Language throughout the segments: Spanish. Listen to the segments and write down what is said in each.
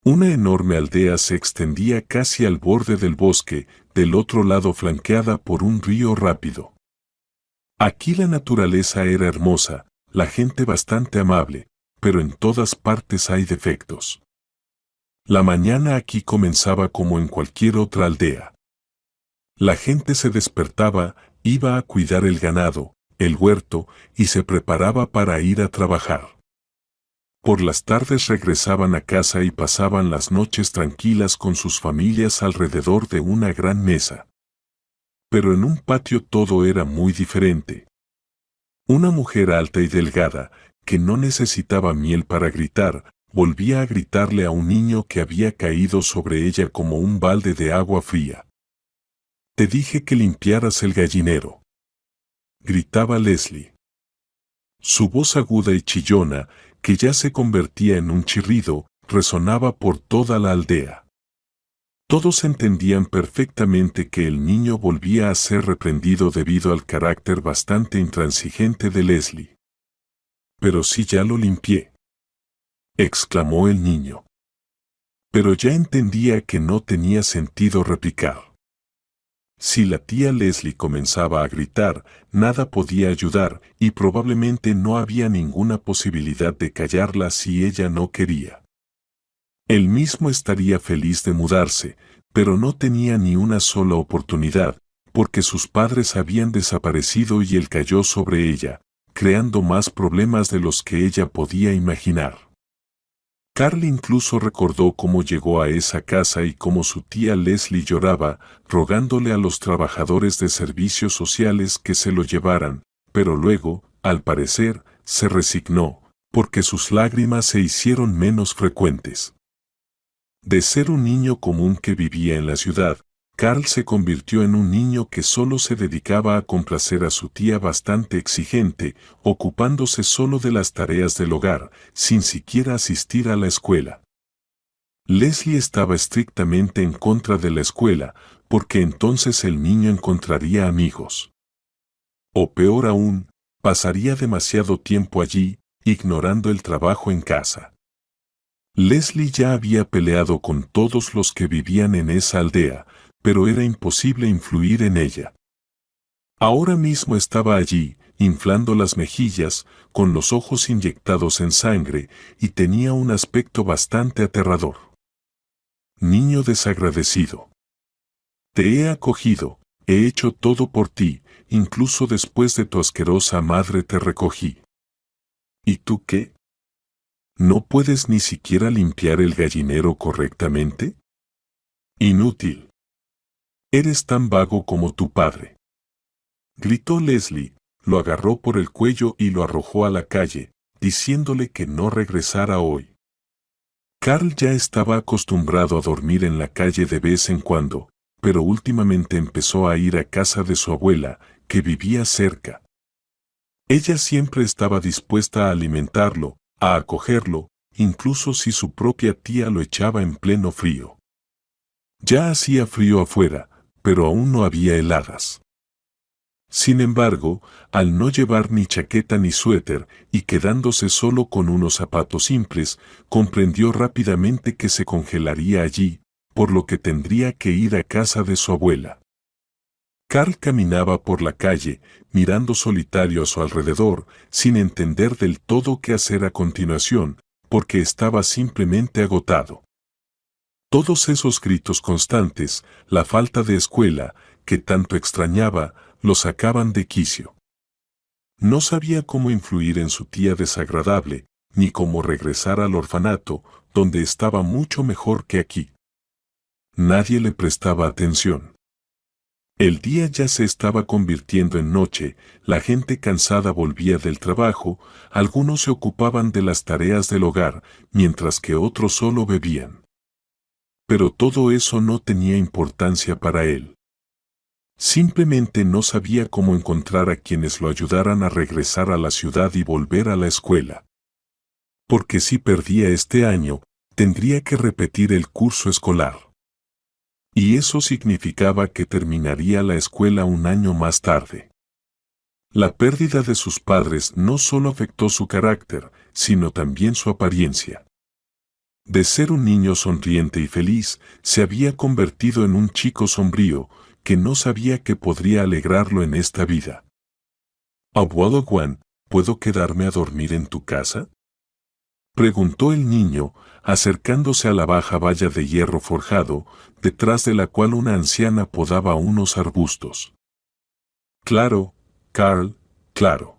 Una enorme aldea se extendía casi al borde del bosque, del otro lado flanqueada por un río rápido. Aquí la naturaleza era hermosa, la gente bastante amable, pero en todas partes hay defectos. La mañana aquí comenzaba como en cualquier otra aldea. La gente se despertaba, iba a cuidar el ganado, el huerto, y se preparaba para ir a trabajar. Por las tardes regresaban a casa y pasaban las noches tranquilas con sus familias alrededor de una gran mesa. Pero en un patio todo era muy diferente. Una mujer alta y delgada, que no necesitaba miel para gritar, volvía a gritarle a un niño que había caído sobre ella como un balde de agua fría. «Te dije que limpiaras el gallinero», gritaba Leslie. Su voz aguda y chillona, que ya se convertía en un chirrido, resonaba por toda la aldea. Todos entendían perfectamente que el niño volvía a ser reprendido debido al carácter bastante intransigente de Leslie. «Pero sí ya lo limpié», exclamó el niño. Pero ya entendía que no tenía sentido replicar. Si la tía Leslie comenzaba a gritar, nada podía ayudar y probablemente no había ninguna posibilidad de callarla si ella no quería. Él mismo estaría feliz de mudarse, pero no tenía ni una sola oportunidad, porque sus padres habían desaparecido y él cayó sobre ella, creando más problemas de los que ella podía imaginar. Carl incluso recordó cómo llegó a esa casa y cómo su tía Leslie lloraba, rogándole a los trabajadores de servicios sociales que se lo llevaran, pero luego, al parecer, se resignó, porque sus lágrimas se hicieron menos frecuentes. De ser un niño común que vivía en la ciudad, Carl se convirtió en un niño que solo se dedicaba a complacer a su tía bastante exigente, ocupándose solo de las tareas del hogar, sin siquiera asistir a la escuela. Leslie estaba estrictamente en contra de la escuela, porque entonces el niño encontraría amigos. O peor aún, pasaría demasiado tiempo allí, ignorando el trabajo en casa. Leslie ya había peleado con todos los que vivían en esa aldea, pero era imposible influir en ella. Ahora mismo estaba allí, inflando las mejillas, con los ojos inyectados en sangre, y tenía un aspecto bastante aterrador. «Niño desagradecido. Te he acogido, he hecho todo por ti, incluso después de tu asquerosa madre te recogí. ¿Y tú qué? ¿No puedes ni siquiera limpiar el gallinero correctamente? Inútil. Eres tan vago como tu padre», gritó Leslie, lo agarró por el cuello y lo arrojó a la calle, diciéndole que no regresara hoy. Carl ya estaba acostumbrado a dormir en la calle de vez en cuando, pero últimamente empezó a ir a casa de su abuela, que vivía cerca. Ella siempre estaba dispuesta a alimentarlo, a acogerlo, incluso si su propia tía lo echaba en pleno frío. Ya hacía frío afuera, pero aún no había heladas. Sin embargo, al no llevar ni chaqueta ni suéter y quedándose solo con unos zapatos simples, comprendió rápidamente que se congelaría allí, por lo que tendría que ir a casa de su abuela. Carl caminaba por la calle, mirando solitario a su alrededor, sin entender del todo qué hacer a continuación, porque estaba simplemente agotado. Todos esos gritos constantes, la falta de escuela, que tanto extrañaba, lo sacaban de quicio. No sabía cómo influir en su tía desagradable, ni cómo regresar al orfanato, donde estaba mucho mejor que aquí. Nadie le prestaba atención. El día ya se estaba convirtiendo en noche, la gente cansada volvía del trabajo, algunos se ocupaban de las tareas del hogar, mientras que otros solo bebían. Pero todo eso no tenía importancia para él. Simplemente no sabía cómo encontrar a quienes lo ayudaran a regresar a la ciudad y volver a la escuela. Porque si perdía este año, tendría que repetir el curso escolar. Y eso significaba que terminaría la escuela un año más tarde. La pérdida de sus padres no solo afectó su carácter, sino también su apariencia. De ser un niño sonriente y feliz, se había convertido en un chico sombrío, que no sabía que podría alegrarlo en esta vida. Abuelo Gwan, ¿puedo quedarme a dormir en tu casa?, preguntó el niño, acercándose a la baja valla de hierro forjado, detrás de la cual una anciana podaba unos arbustos. Claro, Carl, claro.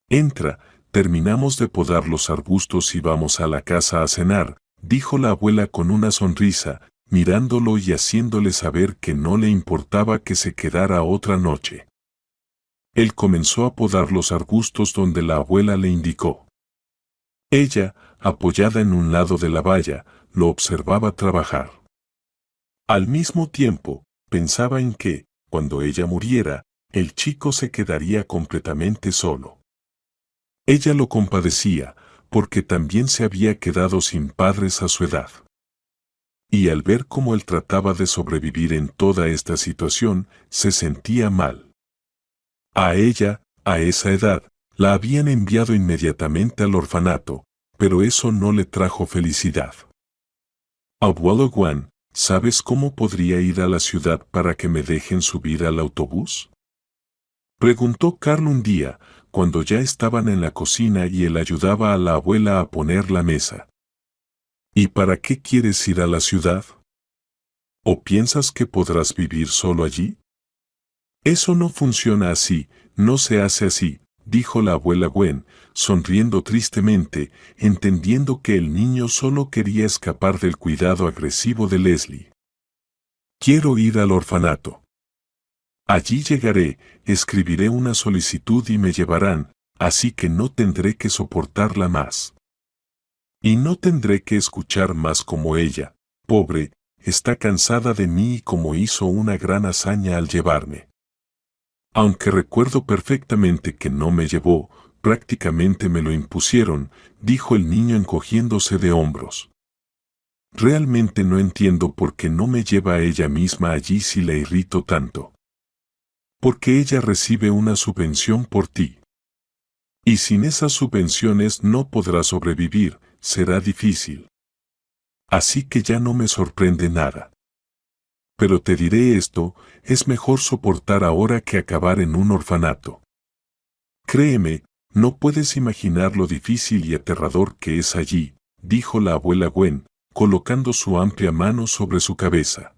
Entra, terminamos de podar los arbustos y vamos a la casa a cenar, dijo la abuela con una sonrisa, mirándolo y haciéndole saber que no le importaba que se quedara otra noche. Él comenzó a podar los arbustos donde la abuela le indicó. Ella, apoyada en un lado de la valla, lo observaba trabajar. Al mismo tiempo, pensaba en que, cuando ella muriera, el chico se quedaría completamente solo. Ella lo compadecía, porque también se había quedado sin padres a su edad. Y al ver cómo él trataba de sobrevivir en toda esta situación, se sentía mal. A ella, a esa edad, la habían enviado inmediatamente al orfanato, pero eso no le trajo felicidad. Abuelo Gwan, ¿sabes cómo podría ir a la ciudad para que me dejen subir al autobús?, preguntó Carl un día, cuando ya estaban en la cocina y él ayudaba a la abuela a poner la mesa. ¿Y para qué quieres ir a la ciudad? ¿O piensas que podrás vivir solo allí? Eso no funciona así, no se hace así, dijo la abuela Gwen, sonriendo tristemente, entendiendo que el niño solo quería escapar del cuidado agresivo de Leslie. Quiero ir al orfanato. Allí llegaré, escribiré una solicitud y me llevarán, así que no tendré que soportarla más. Y no tendré que escuchar más como ella, pobre, está cansada de mí y como hizo una gran hazaña al llevarme. Aunque recuerdo perfectamente que no me llevó, prácticamente me lo impusieron, dijo el niño encogiéndose de hombros. Realmente no entiendo por qué no me lleva ella misma allí si la irrito tanto. Porque ella recibe una subvención por ti. Y sin esas subvenciones no podrá sobrevivir, será difícil. Así que ya no me sorprende nada. Pero te diré esto, es mejor soportar ahora que acabar en un orfanato. Créeme, no puedes imaginar lo difícil y aterrador que es allí, dijo la abuela Gwen, colocando su amplia mano sobre su cabeza.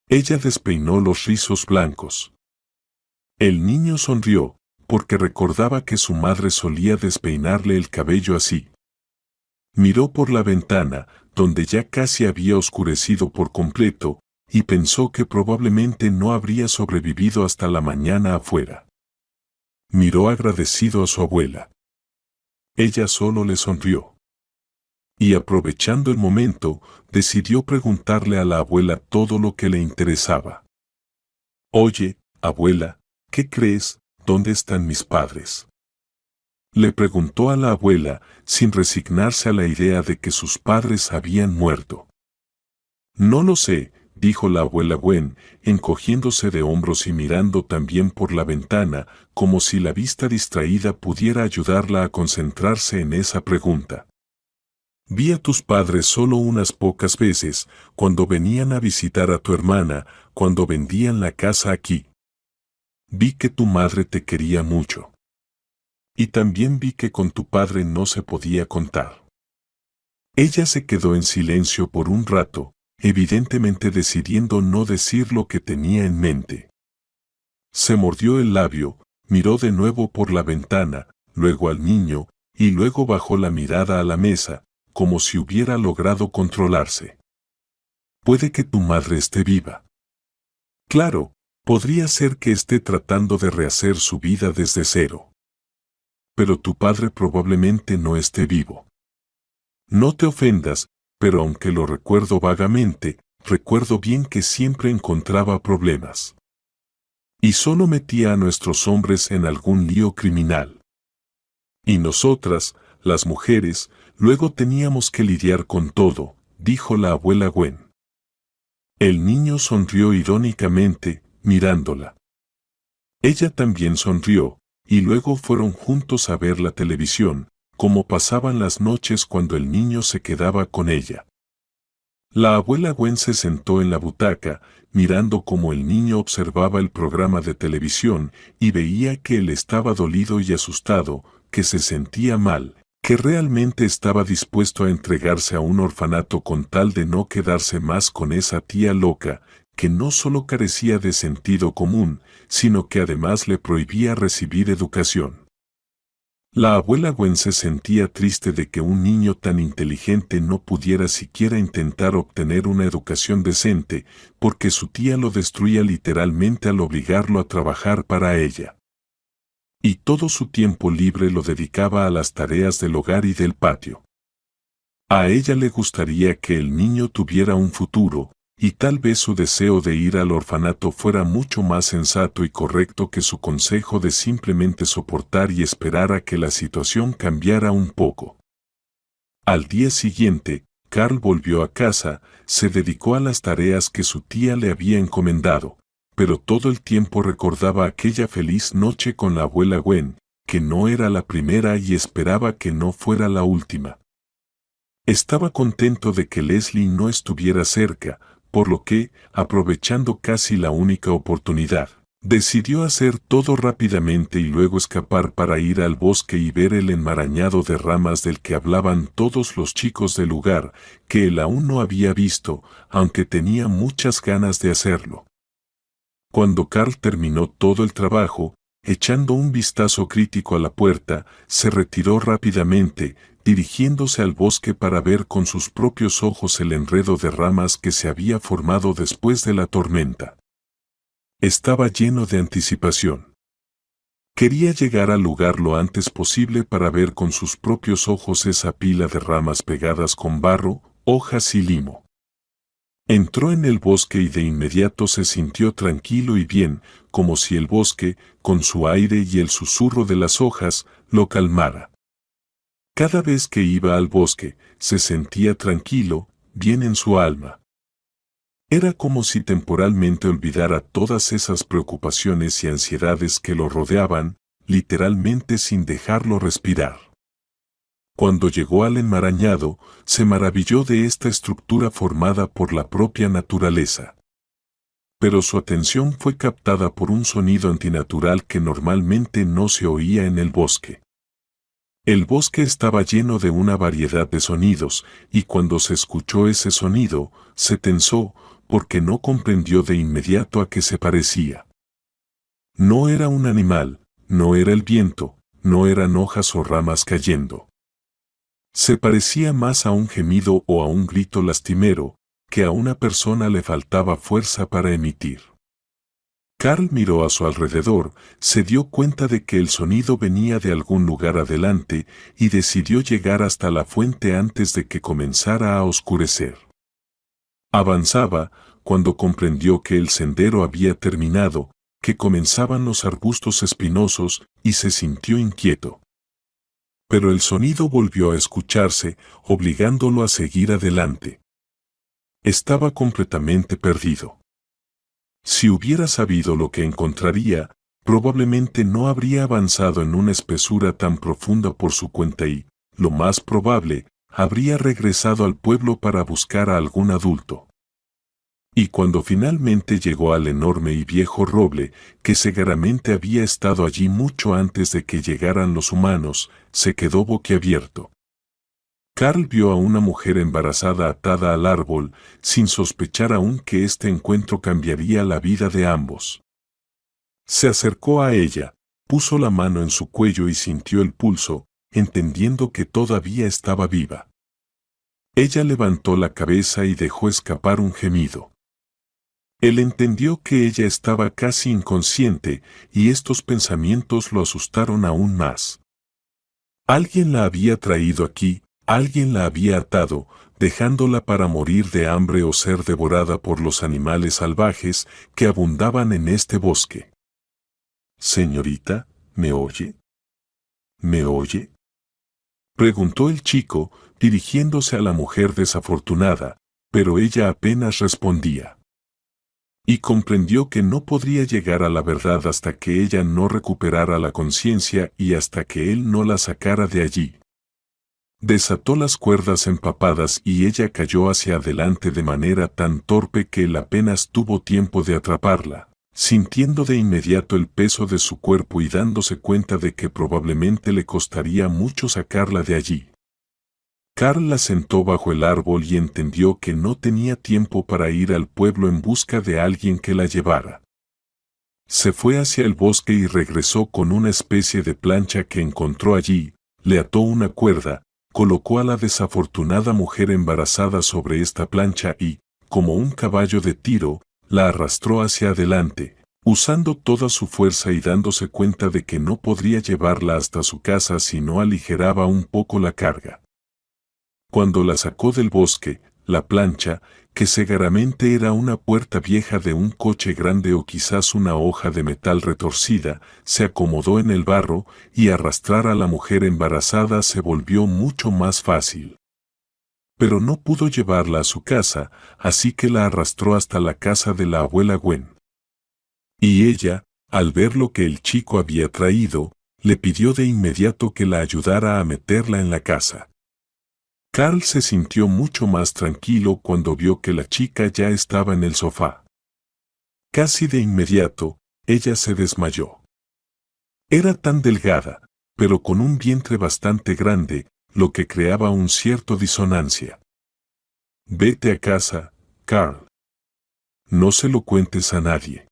Ella despeinó los rizos blancos. El niño sonrió, porque recordaba que su madre solía despeinarle el cabello así. Miró por la ventana, donde ya casi había oscurecido por completo, y pensó que probablemente no habría sobrevivido hasta la mañana afuera. Miró agradecido a su abuela. Ella solo le sonrió. Y aprovechando el momento, decidió preguntarle a la abuela todo lo que le interesaba. Oye, abuela, ¿qué crees? ¿Dónde están mis padres?, le preguntó a la abuela, sin resignarse a la idea de que sus padres habían muerto. No lo sé, dijo la abuela Gwen, encogiéndose de hombros y mirando también por la ventana, como si la vista distraída pudiera ayudarla a concentrarse en esa pregunta. Vi a tus padres solo unas pocas veces, cuando venían a visitar a tu hermana, cuando vendían la casa aquí. Vi que tu madre te quería mucho. Y también vi que con tu padre no se podía contar. Ella se quedó en silencio por un rato, evidentemente decidiendo no decir lo que tenía en mente. Se mordió el labio, miró de nuevo por la ventana, luego al niño, y luego bajó la mirada a la mesa, como si hubiera logrado controlarse. Puede que tu madre esté viva. Claro, podría ser que esté tratando de rehacer su vida desde cero. Pero tu padre probablemente no esté vivo. No te ofendas, pero aunque lo recuerdo vagamente, recuerdo bien que siempre encontraba problemas. Y solo metía a nuestros hombres en algún lío criminal. Y nosotras, las mujeres, luego teníamos que lidiar con todo, dijo la abuela Gwen. El niño sonrió irónicamente, mirándola. Ella también sonrió, y luego fueron juntos a ver la televisión, como pasaban las noches cuando el niño se quedaba con ella. La abuela Gwen se sentó en la butaca, mirando cómo el niño observaba el programa de televisión y veía que él estaba dolido y asustado, que se sentía mal, que realmente estaba dispuesto a entregarse a un orfanato con tal de no quedarse más con esa tía loca, que no solo carecía de sentido común, sino que además le prohibía recibir educación. La abuela Gwen se sentía triste de que un niño tan inteligente no pudiera siquiera intentar obtener una educación decente, porque su tía lo destruía literalmente al obligarlo a trabajar para ella. Y todo su tiempo libre lo dedicaba a las tareas del hogar y del patio. A ella le gustaría que el niño tuviera un futuro, y tal vez su deseo de ir al orfanato fuera mucho más sensato y correcto que su consejo de simplemente soportar y esperar a que la situación cambiara un poco. Al día siguiente, Carl volvió a casa, se dedicó a las tareas que su tía le había encomendado, pero todo el tiempo recordaba aquella feliz noche con la abuela Gwen, que no era la primera y esperaba que no fuera la última. Estaba contento de que Leslie no estuviera cerca, por lo que, aprovechando casi la única oportunidad, decidió hacer todo rápidamente y luego escapar para ir al bosque y ver el enmarañado de ramas del que hablaban todos los chicos del lugar, que él aún no había visto, aunque tenía muchas ganas de hacerlo. Cuando Carl terminó todo el trabajo, echando un vistazo crítico a la puerta, se retiró rápidamente, dirigiéndose al bosque para ver con sus propios ojos el enredo de ramas que se había formado después de la tormenta. Estaba lleno de anticipación. Quería llegar al lugar lo antes posible para ver con sus propios ojos esa pila de ramas pegadas con barro, hojas y limo. Entró en el bosque y de inmediato se sintió tranquilo y bien, como si el bosque, con su aire y el susurro de las hojas, lo calmara. Cada vez que iba al bosque, se sentía tranquilo, bien en su alma. Era como si temporalmente olvidara todas esas preocupaciones y ansiedades que lo rodeaban, literalmente sin dejarlo respirar. Cuando llegó al enmarañado, se maravilló de esta estructura formada por la propia naturaleza. Pero su atención fue captada por un sonido antinatural que normalmente no se oía en el bosque. El bosque estaba lleno de una variedad de sonidos, y cuando se escuchó ese sonido, se tensó, porque no comprendió de inmediato a qué se parecía. No era un animal, no era el viento, no eran hojas o ramas cayendo. Se parecía más a un gemido o a un grito lastimero, que a una persona le faltaba fuerza para emitir. Carl miró a su alrededor, se dio cuenta de que el sonido venía de algún lugar adelante y decidió llegar hasta la fuente antes de que comenzara a oscurecer. Avanzaba, cuando comprendió que el sendero había terminado, que comenzaban los arbustos espinosos, y se sintió inquieto. Pero el sonido volvió a escucharse, obligándolo a seguir adelante. Estaba completamente perdido. Si hubiera sabido lo que encontraría, probablemente no habría avanzado en una espesura tan profunda por su cuenta y, lo más probable, habría regresado al pueblo para buscar a algún adulto. Y cuando finalmente llegó al enorme y viejo roble, que seguramente había estado allí mucho antes de que llegaran los humanos, se quedó boquiabierto. Carl vio a una mujer embarazada atada al árbol, sin sospechar aún que este encuentro cambiaría la vida de ambos. Se acercó a ella, puso la mano en su cuello y sintió el pulso, entendiendo que todavía estaba viva. Ella levantó la cabeza y dejó escapar un gemido. Él entendió que ella estaba casi inconsciente, y estos pensamientos lo asustaron aún más. Alguien la había traído aquí, alguien la había atado, dejándola para morir de hambre o ser devorada por los animales salvajes que abundaban en este bosque. «Señorita, ¿me oye? ¿Me oye?», preguntó el chico, dirigiéndose a la mujer desafortunada, pero ella apenas respondía. Y comprendió que no podría llegar a la verdad hasta que ella no recuperara la conciencia y hasta que él no la sacara de allí. Desató las cuerdas empapadas y ella cayó hacia adelante de manera tan torpe que él apenas tuvo tiempo de atraparla, sintiendo de inmediato el peso de su cuerpo y dándose cuenta de que probablemente le costaría mucho sacarla de allí. Carl la sentó bajo el árbol y entendió que no tenía tiempo para ir al pueblo en busca de alguien que la llevara. Se fue hacia el bosque y regresó con una especie de plancha que encontró allí, le ató una cuerda, colocó a la desafortunada mujer embarazada sobre esta plancha y, como un caballo de tiro, la arrastró hacia adelante, usando toda su fuerza y dándose cuenta de que no podría llevarla hasta su casa si no aligeraba un poco la carga. Cuando la sacó del bosque, la plancha, que seguramente era una puerta vieja de un coche grande o quizás una hoja de metal retorcida, se acomodó en el barro y arrastrar a la mujer embarazada se volvió mucho más fácil. Pero no pudo llevarla a su casa, así que la arrastró hasta la casa de la abuela Gwen. Y ella, al ver lo que el chico había traído, le pidió de inmediato que la ayudara a meterla en la casa. Carl se sintió mucho más tranquilo cuando vio que la chica ya estaba en el sofá. Casi de inmediato, ella se desmayó. Era tan delgada, pero con un vientre bastante grande, lo que creaba un cierto disonancia. Vete a casa, Carl. No se lo cuentes a nadie.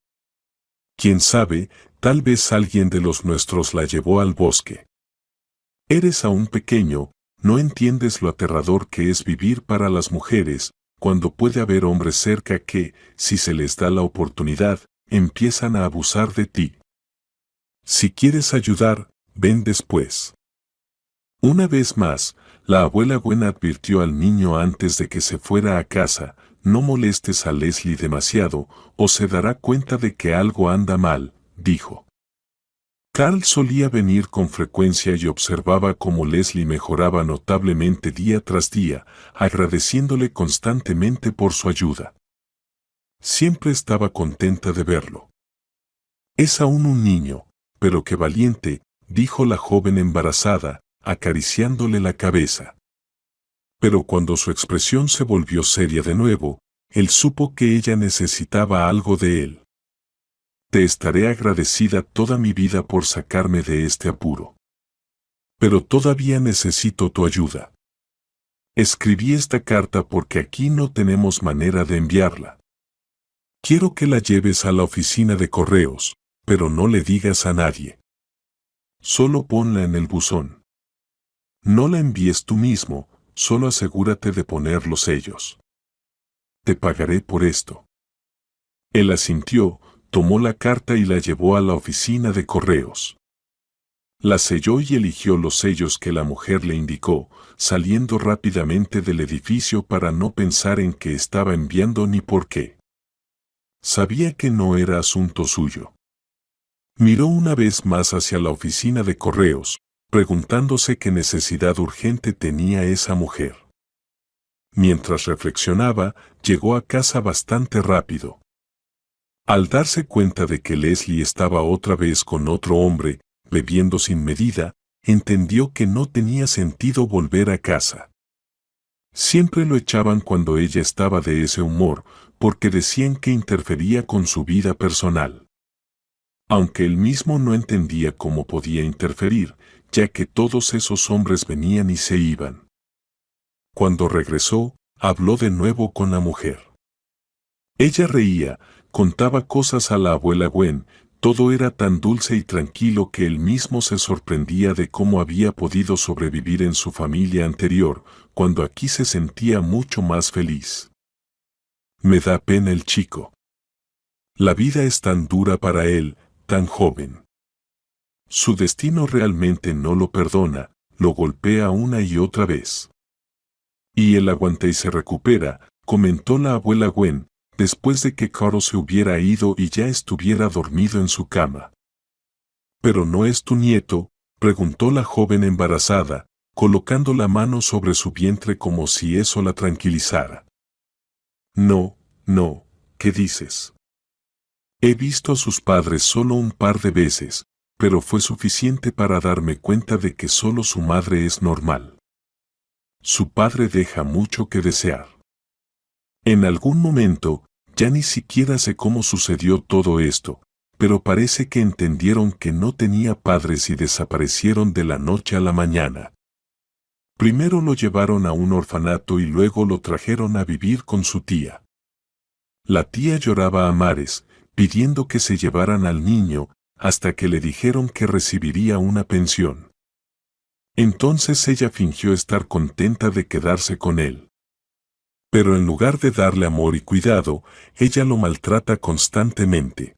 Quién sabe, tal vez alguien de los nuestros la llevó al bosque. Eres aún pequeño, no entiendes lo aterrador que es vivir para las mujeres, cuando puede haber hombres cerca que, si se les da la oportunidad, empiezan a abusar de ti. Si quieres ayudar, ven después. Una vez más, la abuela Gwen advirtió al niño antes de que se fuera a casa, no molestes a Leslie demasiado, o se dará cuenta de que algo anda mal, dijo. Carl solía venir con frecuencia y observaba cómo Leslie mejoraba notablemente día tras día, agradeciéndole constantemente por su ayuda. Siempre estaba contenta de verlo. Es aún un niño, pero qué valiente, dijo la joven embarazada, acariciándole la cabeza. Pero cuando su expresión se volvió seria de nuevo, él supo que ella necesitaba algo de él. Te estaré agradecida toda mi vida por sacarme de este apuro. Pero todavía necesito tu ayuda. Escribí esta carta porque aquí no tenemos manera de enviarla. Quiero que la lleves a la oficina de correos, pero no le digas a nadie. Solo ponla en el buzón. No la envíes tú mismo, solo asegúrate de poner los sellos. Te pagaré por esto. Él asintió, tomó la carta y la llevó a la oficina de correos. La selló y eligió los sellos que la mujer le indicó, saliendo rápidamente del edificio para no pensar en qué estaba enviando ni por qué. Sabía que no era asunto suyo. Miró una vez más hacia la oficina de correos, preguntándose qué necesidad urgente tenía esa mujer. Mientras reflexionaba, llegó a casa bastante rápido. Al darse cuenta de que Leslie estaba otra vez con otro hombre, bebiendo sin medida, entendió que no tenía sentido volver a casa. Siempre lo echaban cuando ella estaba de ese humor, porque decían que interfería con su vida personal. Aunque él mismo no entendía cómo podía interferir, ya que todos esos hombres venían y se iban. Cuando regresó, habló de nuevo con la mujer. Ella reía, contaba cosas a la abuela Gwen, todo era tan dulce y tranquilo que él mismo se sorprendía de cómo había podido sobrevivir en su familia anterior, cuando aquí se sentía mucho más feliz. Me da pena el chico. La vida es tan dura para él, tan joven. Su destino realmente no lo perdona, lo golpea una y otra vez. Y él aguanta y se recupera, comentó la abuela Gwen, después de que Carl se hubiera ido y ya estuviera dormido en su cama. ¿Pero no es tu nieto?, preguntó la joven embarazada, colocando la mano sobre su vientre como si eso la tranquilizara. No, no, ¿qué dices? He visto a sus padres solo un par de veces, pero fue suficiente para darme cuenta de que solo su madre es normal. su padre deja mucho que desear. En algún momento, ya ni siquiera sé cómo sucedió todo esto, pero parece que entendieron que no tenía padres y desaparecieron de la noche a la mañana. Primero lo llevaron a un orfanato y luego lo trajeron a vivir con su tía. La tía lloraba a mares, pidiendo que se llevaran al niño, hasta que le dijeron que recibiría una pensión. Entonces ella fingió estar contenta de quedarse con él. Pero en lugar de darle amor y cuidado, ella lo maltrata constantemente.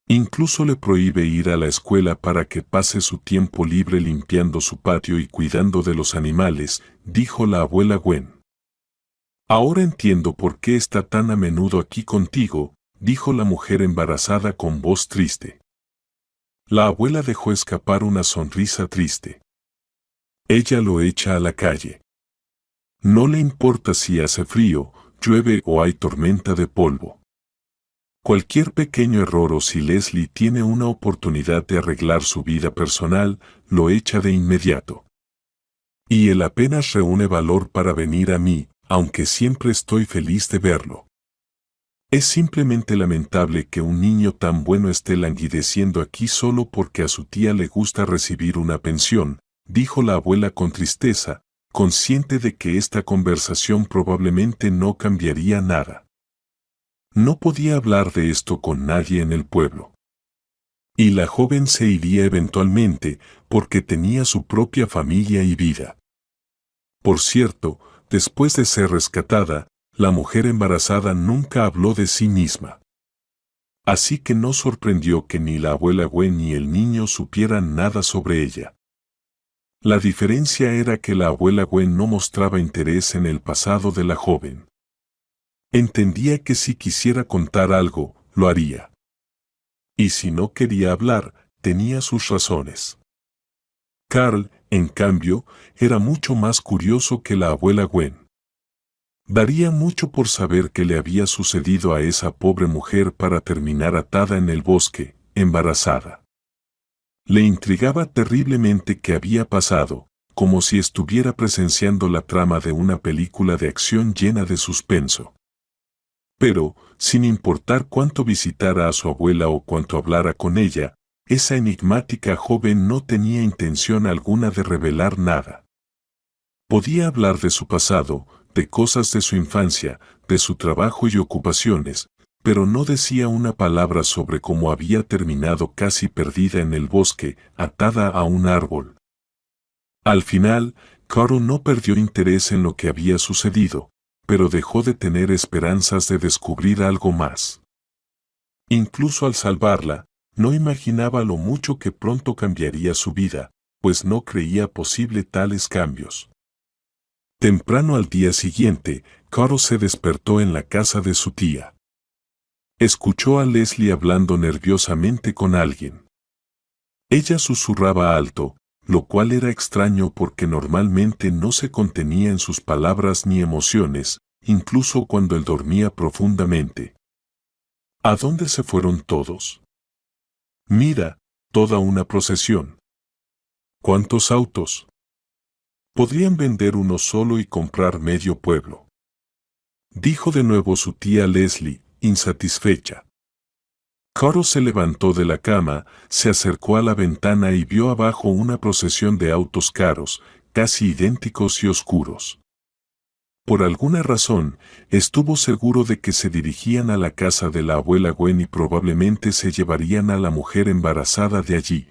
Incluso le prohíbe ir a la escuela para que pase su tiempo libre limpiando su patio y cuidando de los animales, dijo la abuela Gwen. Ahora entiendo por qué está tan a menudo aquí contigo, dijo la mujer embarazada con voz triste. La abuela dejó escapar una sonrisa triste. Ella lo echa a la calle. No le importa si hace frío, llueve o hay tormenta de polvo. Cualquier pequeño error o si Leslie tiene una oportunidad de arreglar su vida personal, lo echa de inmediato. Y él apenas reúne valor para venir a mí, aunque siempre estoy feliz de verlo. Es simplemente lamentable que un niño tan bueno esté languideciendo aquí solo porque a su tía le gusta recibir una pensión, dijo la abuela con tristeza, consciente de que esta conversación probablemente no cambiaría nada. No podía hablar de esto con nadie en el pueblo. Y la joven se iría eventualmente, porque tenía su propia familia y vida. Por cierto, después de ser rescatada, la mujer embarazada nunca habló de sí misma. Así que no sorprendió que ni la abuela Gwen ni el niño supieran nada sobre ella. La diferencia era que la abuela Gwen no mostraba interés en el pasado de la joven. Entendía que si quisiera contar algo, lo haría. Y si no quería hablar, tenía sus razones. Carl, en cambio, era mucho más curioso que la abuela Gwen. Daría mucho por saber qué le había sucedido a esa pobre mujer para terminar atada en el bosque, embarazada. Le intrigaba terriblemente qué había pasado, como si estuviera presenciando la trama de una película de acción llena de suspenso. Pero, sin importar cuánto visitara a su abuela o cuánto hablara con ella, esa enigmática joven no tenía intención alguna de revelar nada. Podía hablar de su pasado, de cosas de su infancia, de su trabajo y ocupaciones, pero no decía una palabra sobre cómo había terminado casi perdida en el bosque, atada a un árbol. Al final, Carl no perdió interés en lo que había sucedido, pero dejó de tener esperanzas de descubrir algo más. Incluso al salvarla, no imaginaba lo mucho que pronto cambiaría su vida, pues no creía posible tales cambios. Temprano al día siguiente, Carl se despertó en la casa de su tía. Escuchó a Leslie hablando nerviosamente con alguien. Ella susurraba alto, lo cual era extraño porque normalmente no se contenía en sus palabras ni emociones, incluso cuando él dormía profundamente. ¿A dónde se fueron todos? Mira, toda una procesión. ¿Cuántos autos? Podrían vender uno solo y comprar medio pueblo. Dijo de nuevo su tía Leslie, insatisfecha. Carl se levantó de la cama, se acercó a la ventana y vio abajo una procesión de autos caros, casi idénticos y oscuros. Por alguna razón, estuvo seguro de que se dirigían a la casa de la abuela Gwen y probablemente se llevarían a la mujer embarazada de allí.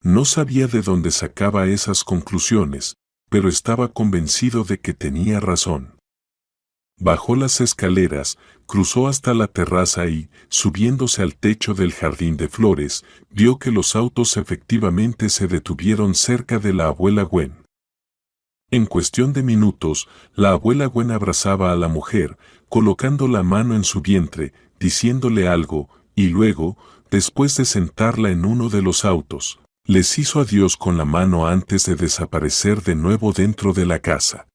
No sabía de dónde sacaba esas conclusiones, pero estaba convencido de que tenía razón. Bajó las escaleras, cruzó hasta la terraza y, subiéndose al techo del jardín de flores, vio que los autos efectivamente se detuvieron cerca de la abuela Gwen. En cuestión de minutos, la abuela Gwen abrazaba a la mujer, colocando la mano en su vientre, diciéndole algo, y luego, después de sentarla en uno de los autos, les hizo adiós con la mano antes de desaparecer de nuevo dentro de la casa.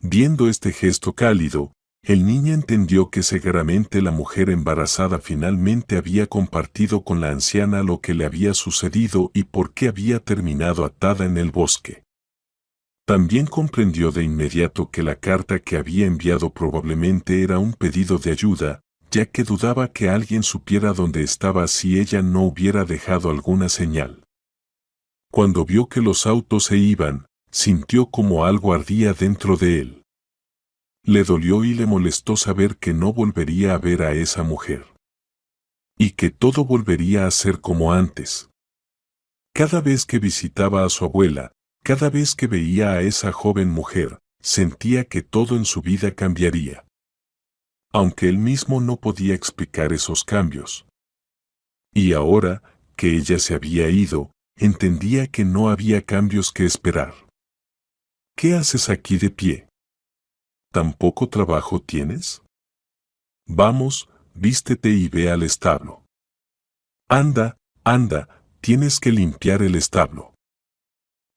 Viendo este gesto cálido, el niño entendió que seguramente la mujer embarazada finalmente había compartido con la anciana lo que le había sucedido y por qué había terminado atada en el bosque. También comprendió de inmediato que la carta que había enviado probablemente era un pedido de ayuda, ya que dudaba que alguien supiera dónde estaba si ella no hubiera dejado alguna señal. Cuando vio que los autos se iban, sintió como algo ardía dentro de él. Le dolió y le molestó saber que no volvería a ver a esa mujer. Y que todo volvería a ser como antes. Cada vez que visitaba a su abuela, cada vez que veía a esa joven mujer, sentía que todo en su vida cambiaría. Aunque él mismo no podía explicar esos cambios. Y ahora, que ella se había ido, entendía que no había cambios que esperar. ¿Qué haces aquí de pie? ¿Tan poco trabajo tienes? Vamos, vístete y ve al establo. Anda, anda, tienes que limpiar el establo.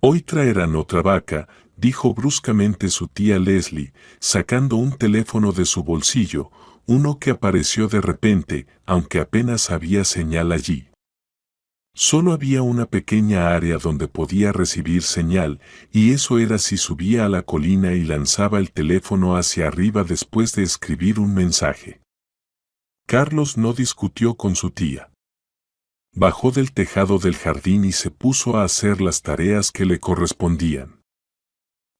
Hoy traerán otra vaca, dijo bruscamente su tía Leslie, sacando un teléfono de su bolsillo, uno que apareció de repente, aunque apenas había señal allí. Solo había una pequeña área donde podía recibir señal, y eso era si subía a la colina y lanzaba el teléfono hacia arriba después de escribir un mensaje. Carlos no discutió con su tía. Bajó del tejado del jardín y se puso a hacer las tareas que le correspondían.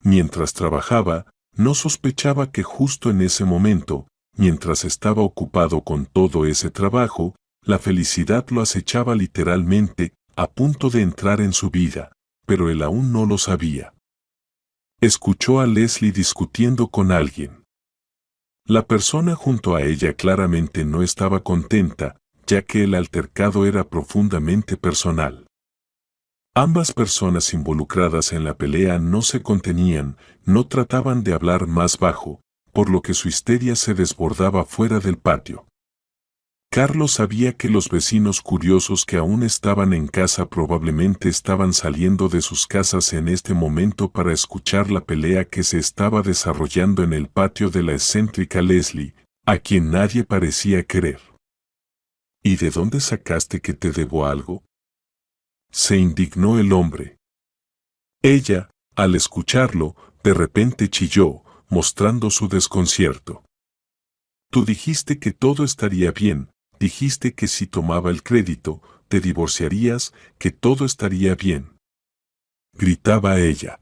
Mientras trabajaba, no sospechaba que justo en ese momento, mientras estaba ocupado con todo ese trabajo, la felicidad lo acechaba literalmente, a punto de entrar en su vida, pero él aún no lo sabía. Escuchó a Leslie discutiendo con alguien. La persona junto a ella claramente no estaba contenta, ya que el altercado era profundamente personal. Ambas personas involucradas en la pelea no se contenían, no trataban de hablar más bajo, por lo que su histeria se desbordaba fuera del patio. Carlos sabía que los vecinos curiosos que aún estaban en casa probablemente estaban saliendo de sus casas en este momento para escuchar la pelea que se estaba desarrollando en el patio de la excéntrica Leslie, a quien nadie parecía querer. ¿Y de dónde sacaste que te debo algo? Se indignó el hombre. Ella, al escucharlo, de repente chilló, mostrando su desconcierto. Tú dijiste que todo estaría bien, dijiste que si tomaba el crédito, te divorciarías, que todo estaría bien. Gritaba ella.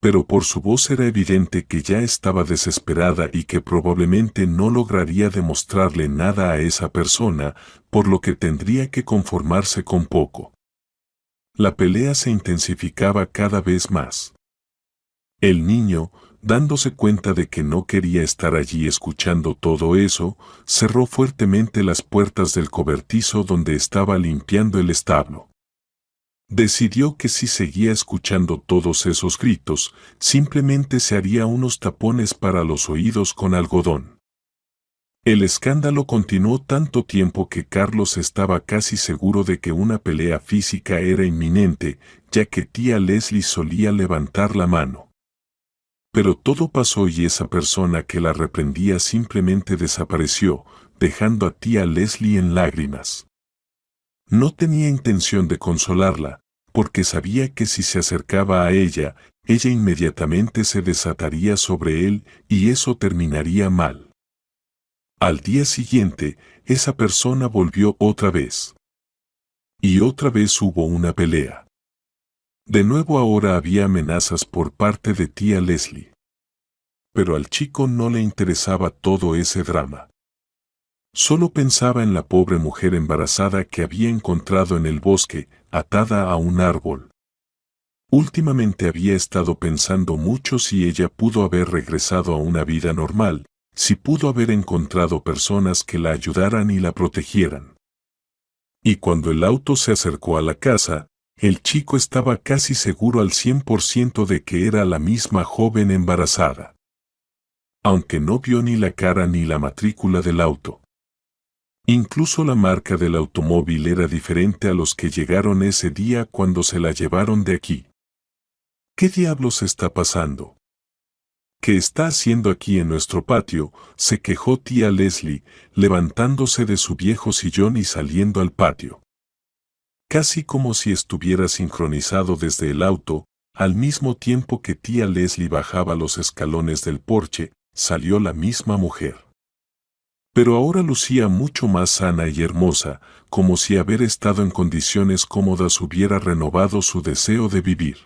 Pero por su voz era evidente que ya estaba desesperada y que probablemente no lograría demostrarle nada a esa persona, por lo que tendría que conformarse con poco. La pelea se intensificaba cada vez más. El niño, dándose cuenta de que no quería estar allí escuchando todo eso, cerró fuertemente las puertas del cobertizo donde estaba limpiando el establo. Decidió que si seguía escuchando todos esos gritos, simplemente se haría unos tapones para los oídos con algodón. El escándalo continuó tanto tiempo que Carlos estaba casi seguro de que una pelea física era inminente, ya que tía Leslie solía levantar la mano. Pero todo pasó y esa persona que la reprendía simplemente desapareció, dejando a tía Leslie en lágrimas. No tenía intención de consolarla, porque sabía que si se acercaba a ella, ella inmediatamente se desataría sobre él y eso terminaría mal. Al día siguiente, esa persona volvió otra vez. Y otra vez hubo una pelea. De nuevo ahora había amenazas por parte de tía Leslie. Pero al chico no le interesaba todo ese drama. Solo pensaba en la pobre mujer embarazada que había encontrado en el bosque, atada a un árbol. Últimamente había estado pensando mucho si ella pudo haber regresado a una vida normal, si pudo haber encontrado personas que la ayudaran y la protegieran. Y cuando el auto se acercó a la casa, el chico estaba casi seguro al 100% de que era la misma joven embarazada. Aunque no vio ni la cara ni la matrícula del auto. Incluso la marca del automóvil era diferente a los que llegaron ese día cuando se la llevaron de aquí. ¿Qué diablos está pasando? ¿Qué está haciendo aquí en nuestro patio?, se quejó tía Leslie, levantándose de su viejo sillón y saliendo al patio. Casi como si estuviera sincronizado desde el auto, al mismo tiempo que tía Leslie bajaba los escalones del porche, salió la misma mujer. Pero ahora lucía mucho más sana y hermosa, como si haber estado en condiciones cómodas hubiera renovado su deseo de vivir.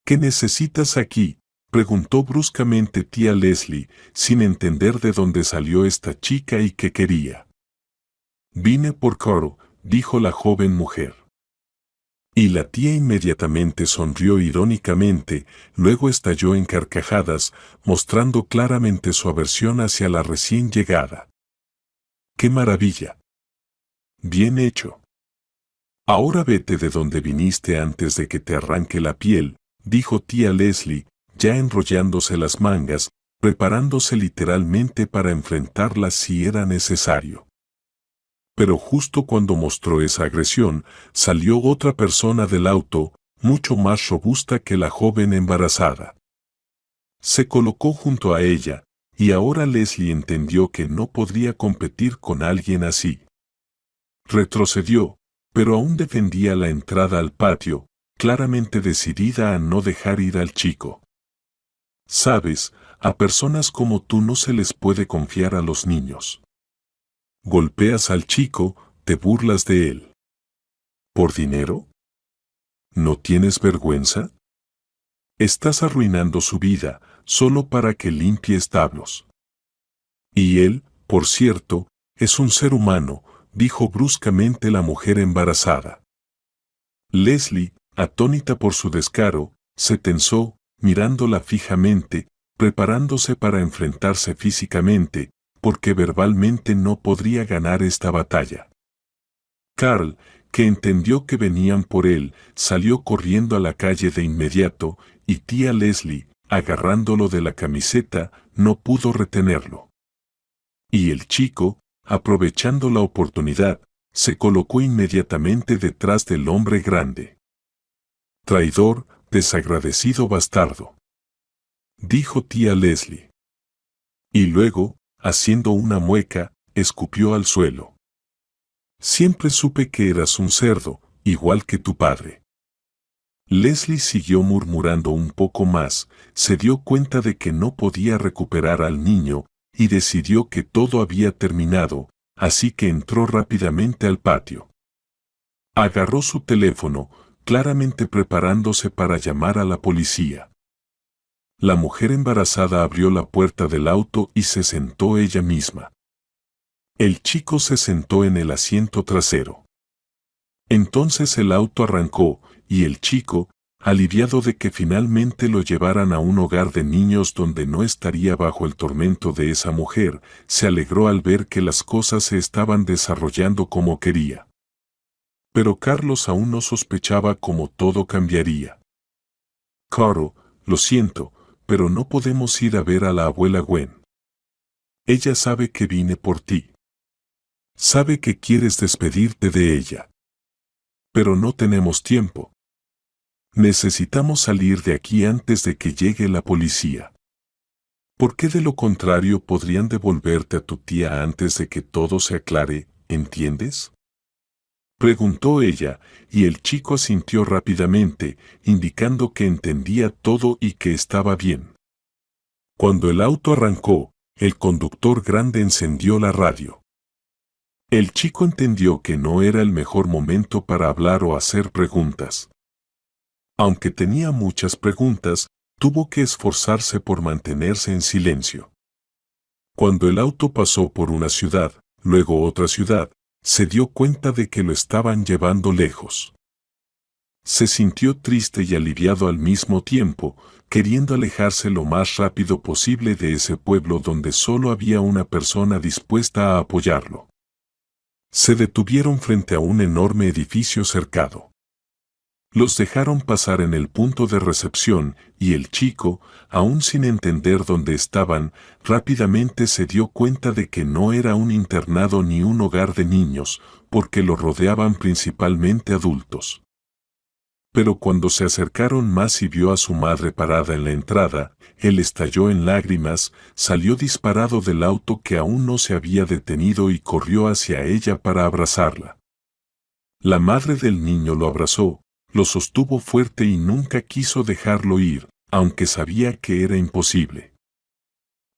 ¿Qué necesitas aquí?, preguntó bruscamente tía Leslie, sin entender de dónde salió esta chica y qué quería. Vine por Coro, dijo la joven mujer. Y la tía inmediatamente sonrió irónicamente, luego estalló en carcajadas, mostrando claramente su aversión hacia la recién llegada. ¡Qué maravilla! Bien hecho. Ahora vete de donde viniste antes de que te arranque la piel, dijo tía Leslie, ya enrollándose las mangas, preparándose literalmente para enfrentarla si era necesario. Pero justo cuando mostró esa agresión, salió otra persona del auto, mucho más robusta que la joven embarazada. Se colocó junto a ella, y ahora Leslie entendió que no podría competir con alguien así. Retrocedió, pero aún defendía la entrada al patio, claramente decidida a no dejar ir al chico. Sabes, a personas como tú no se les puede confiar a los niños. Golpeas al chico, te burlas de él. ¿Por dinero? ¿No tienes vergüenza? Estás arruinando su vida, solo para que limpie establos. Y él, por cierto, es un ser humano, dijo bruscamente la mujer embarazada. Leslie, atónita por su descaro, se tensó, mirándola fijamente, preparándose para enfrentarse físicamente, porque verbalmente no podría ganar esta batalla. Carl, que entendió que venían por él, salió corriendo a la calle de inmediato, y tía Leslie, agarrándolo de la camiseta, no pudo retenerlo. Y el chico, aprovechando la oportunidad, se colocó inmediatamente detrás del hombre grande. Traidor, desagradecido bastardo, dijo tía Leslie. Y luego, haciendo una mueca, escupió al suelo. Siempre supe que eras un cerdo, igual que tu padre. Leslie siguió murmurando un poco más, se dio cuenta de que no podía recuperar al niño, y decidió que todo había terminado, así que entró rápidamente al patio. Agarró su teléfono, claramente preparándose para llamar a la policía. La mujer embarazada abrió la puerta del auto y se sentó ella misma. El chico se sentó en el asiento trasero. Entonces el auto arrancó, y el chico, aliviado de que finalmente lo llevaran a un hogar de niños donde no estaría bajo el tormento de esa mujer, se alegró al ver que las cosas se estaban desarrollando como quería. Pero Carlos aún no sospechaba cómo todo cambiaría. Caro, lo siento, pero no podemos ir a ver a la abuela Gwen. Ella sabe que vine por ti. Sabe que quieres despedirte de ella. Pero no tenemos tiempo. Necesitamos salir de aquí antes de que llegue la policía. ¿Por qué de lo contrario podrían devolverte a tu tía antes de que todo se aclare, entiendes? Preguntó ella, y el chico asintió rápidamente, indicando que entendía todo y que estaba bien. Cuando el auto arrancó, el conductor grande encendió la radio. El chico entendió que no era el mejor momento para hablar o hacer preguntas. Aunque tenía muchas preguntas, tuvo que esforzarse por mantenerse en silencio. Cuando el auto pasó por una ciudad, luego otra ciudad, se dio cuenta de que lo estaban llevando lejos. Se sintió triste y aliviado al mismo tiempo, queriendo alejarse lo más rápido posible de ese pueblo donde solo había una persona dispuesta a apoyarlo. Se detuvieron frente a un enorme edificio cercado. Los dejaron pasar en el punto de recepción y el chico, aún sin entender dónde estaban, rápidamente se dio cuenta de que no era un internado ni un hogar de niños, porque lo rodeaban principalmente adultos. Pero cuando se acercaron más y vio a su madre parada en la entrada, él estalló en lágrimas, salió disparado del auto que aún no se había detenido y corrió hacia ella para abrazarla. La madre del niño lo abrazó, lo sostuvo fuerte y nunca quiso dejarlo ir, aunque sabía que era imposible.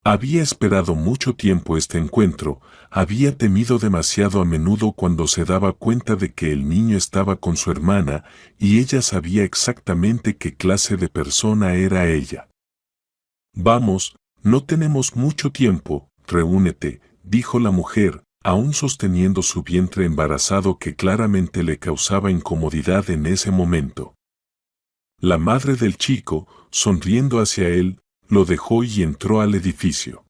Había esperado mucho tiempo este encuentro, había temido demasiado a menudo cuando se daba cuenta de que el niño estaba con su hermana, y ella sabía exactamente qué clase de persona era ella. Vamos, no tenemos mucho tiempo, reúnete, dijo la mujer, aún sosteniendo su vientre embarazado que claramente le causaba incomodidad en ese momento. La madre del chico, sonriendo hacia él, lo dejó y entró al edificio.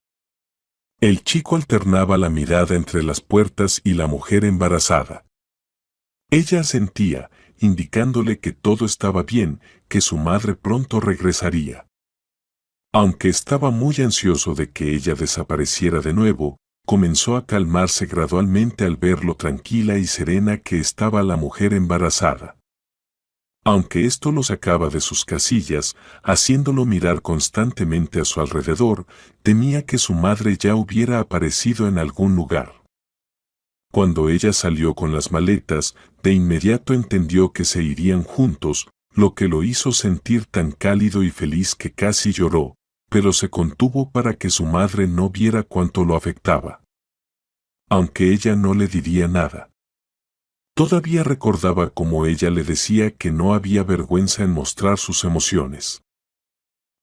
El chico alternaba la mirada entre las puertas y la mujer embarazada. Ella asentía, indicándole que todo estaba bien, que su madre pronto regresaría. Aunque estaba muy ansioso de que ella desapareciera de nuevo, comenzó a calmarse gradualmente al ver lo tranquila y serena que estaba la mujer embarazada. Aunque esto lo sacaba de sus casillas, haciéndolo mirar constantemente a su alrededor, temía que su madre ya hubiera aparecido en algún lugar. Cuando ella salió con las maletas, de inmediato entendió que se irían juntos, lo que lo hizo sentir tan cálido y feliz que casi lloró, pero se contuvo para que su madre no viera cuánto lo afectaba. Aunque ella no le diría nada. Todavía recordaba cómo ella le decía que no había vergüenza en mostrar sus emociones.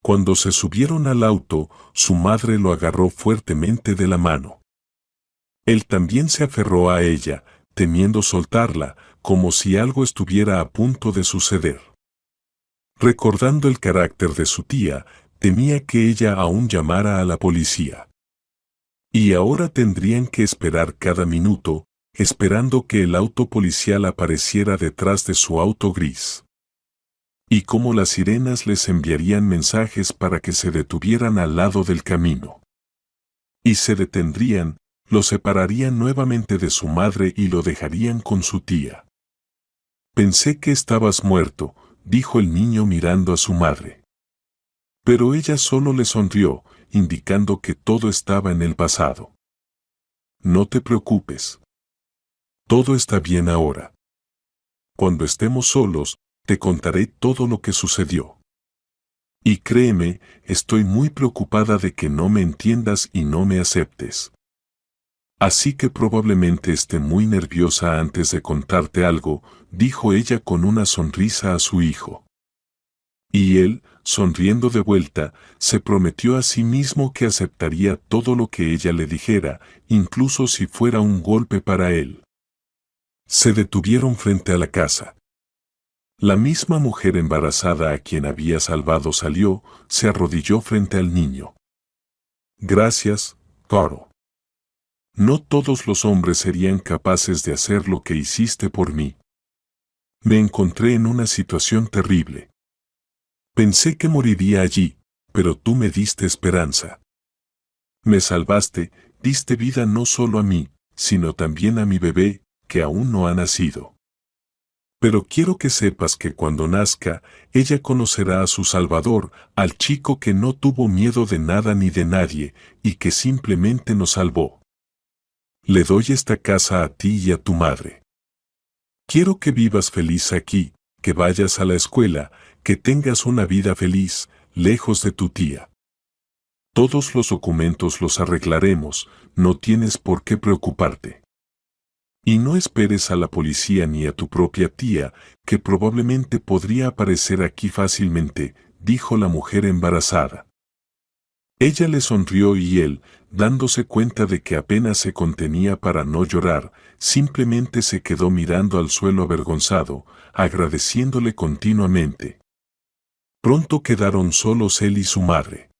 Cuando se subieron al auto, su madre lo agarró fuertemente de la mano. Él también se aferró a ella, temiendo soltarla, como si algo estuviera a punto de suceder. Recordando el carácter de su tía, temía que ella aún llamara a la policía. Y ahora tendrían que esperar cada minuto, esperando que el auto policial apareciera detrás de su auto gris. Y cómo las sirenas les enviarían mensajes para que se detuvieran al lado del camino. Y se detendrían, lo separarían nuevamente de su madre y lo dejarían con su tía. Pensé que estabas muerto, dijo el niño mirando a su madre. Pero ella solo le sonrió, indicando que todo estaba en el pasado. No te preocupes. Todo está bien ahora. Cuando estemos solos, te contaré todo lo que sucedió. Y créeme, estoy muy preocupada de que no me entiendas y no me aceptes. Así que probablemente esté muy nerviosa antes de contarte algo, dijo ella con una sonrisa a su hijo. Y él, sonriendo de vuelta, se prometió a sí mismo que aceptaría todo lo que ella le dijera, incluso si fuera un golpe para él. Se detuvieron frente a la casa. La misma mujer embarazada a quien había salvado salió, se arrodilló frente al niño. Gracias, Caro. No todos los hombres serían capaces de hacer lo que hiciste por mí. Me encontré en una situación terrible. Pensé que moriría allí, pero tú me diste esperanza. Me salvaste, diste vida no solo a mí, sino también a mi bebé, que aún no ha nacido. Pero quiero que sepas que cuando nazca, ella conocerá a su Salvador, al chico que no tuvo miedo de nada ni de nadie, y que simplemente nos salvó. Le doy esta casa a ti y a tu madre. Quiero que vivas feliz aquí, que vayas a la escuela, que tengas una vida feliz, lejos de tu tía. Todos los documentos los arreglaremos, no tienes por qué preocuparte. Y no esperes a la policía ni a tu propia tía, que probablemente podría aparecer aquí fácilmente, dijo la mujer embarazada. Ella le sonrió y él, dándose cuenta de que apenas se contenía para no llorar, simplemente se quedó mirando al suelo avergonzado, agradeciéndole continuamente. Pronto quedaron solos él y su madre.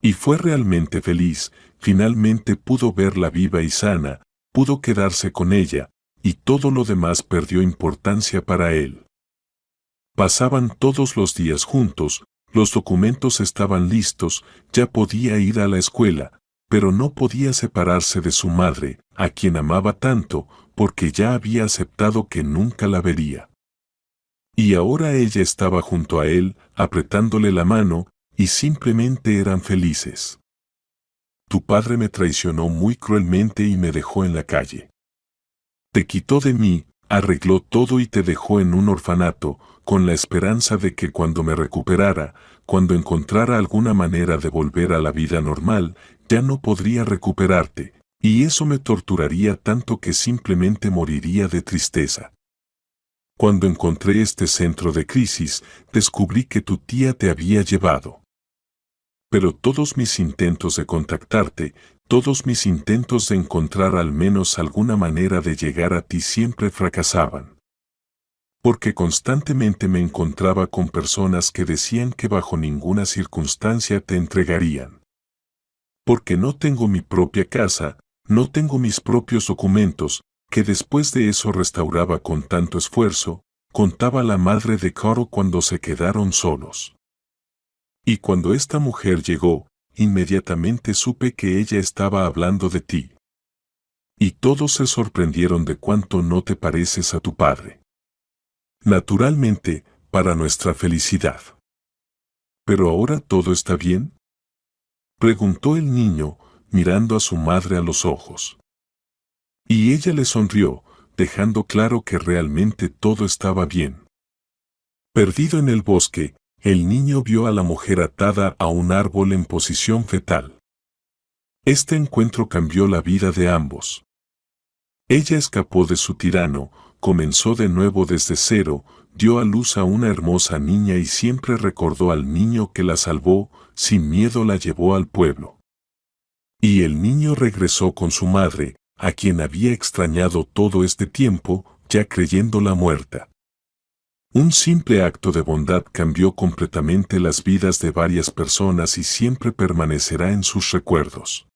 Y fue realmente feliz, finalmente pudo verla viva y sana, pudo quedarse con ella, y todo lo demás perdió importancia para él. Pasaban todos los días juntos, los documentos estaban listos, ya podía ir a la escuela, pero no podía separarse de su madre, a quien amaba tanto, porque ya había aceptado que nunca la vería. Y ahora ella estaba junto a él, apretándole la mano, y simplemente eran felices. Tu padre me traicionó muy cruelmente y me dejó en la calle. Te quitó de mí, arregló todo y te dejó en un orfanato, con la esperanza de que cuando me recuperara, cuando encontrara alguna manera de volver a la vida normal, ya no podría recuperarte, y eso me torturaría tanto que simplemente moriría de tristeza. Cuando encontré este centro de crisis, descubrí que tu tía te había llevado. Pero todos mis intentos de contactarte, todos mis intentos de encontrar al menos alguna manera de llegar a ti siempre fracasaban. Porque constantemente me encontraba con personas que decían que bajo ninguna circunstancia te entregarían. Porque no tengo mi propia casa, no tengo mis propios documentos, que después de eso restauraba con tanto esfuerzo, contaba la madre de Caro cuando se quedaron solos. Y cuando esta mujer llegó, inmediatamente supe que ella estaba hablando de ti. Y todos se sorprendieron de cuánto no te pareces a tu padre. Naturalmente, para nuestra felicidad. ¿Pero ahora todo está bien?, preguntó el niño, mirando a su madre a los ojos. Y ella le sonrió, dejando claro que realmente todo estaba bien. Perdido en el bosque, el niño vio a la mujer atada a un árbol en posición fetal. Este encuentro cambió la vida de ambos. Ella escapó de su tirano, comenzó de nuevo desde cero, dio a luz a una hermosa niña y siempre recordó al niño que la salvó, sin miedo la llevó al pueblo. Y el niño regresó con su madre, a quien había extrañado todo este tiempo, ya creyéndola muerta. Un simple acto de bondad cambió completamente las vidas de varias personas y siempre permanecerá en sus recuerdos.